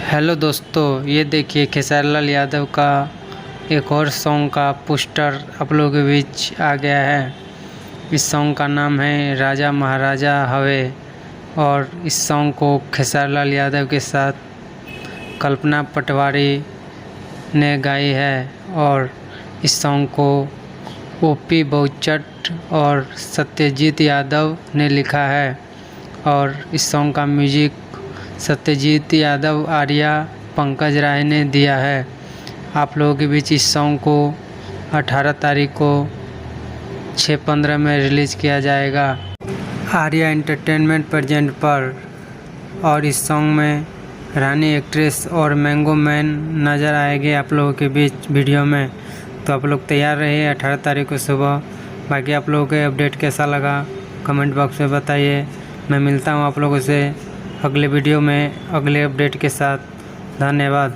Hello दोस्तों, ये देखिए खेसारी लाल यादव का एक और सॉन्ग का पोस्टर आप लोगों के बीच आ गया है। इस सॉन्ग का नाम है राजा महाराजा हवे और इस सॉन्ग को खेसारी लाल यादव के साथ कल्पना पटवारी ने गाई है और इस सॉन्ग को ओपी बहुचट और सत्यजीत यादव ने लिखा है और इस सॉन्ग का म्यूजिक सत्यजीत यादव, आर्या, पंकज राय ने दिया है। आप लोगों के बीच इस सॉन्ग को 18 तारीख को 6:15 में रिलीज़ किया जाएगा आर्या एंटरटेनमेंट प्रेजेंट पर। और इस सॉन्ग में रानी एक्ट्रेस और मैंगो मैन नज़र आएंगे आप लोगों के बीच वीडियो में। तो आप लोग तैयार रहिए 18 तारीख को सुबह। बाकी आप लोगों के अपडेट कैसा लगा कमेंट बॉक्स में बताइए। मैं मिलता हूँ आप लोगों से अगले वीडियो में अगले अपडेट के साथ। धन्यवाद।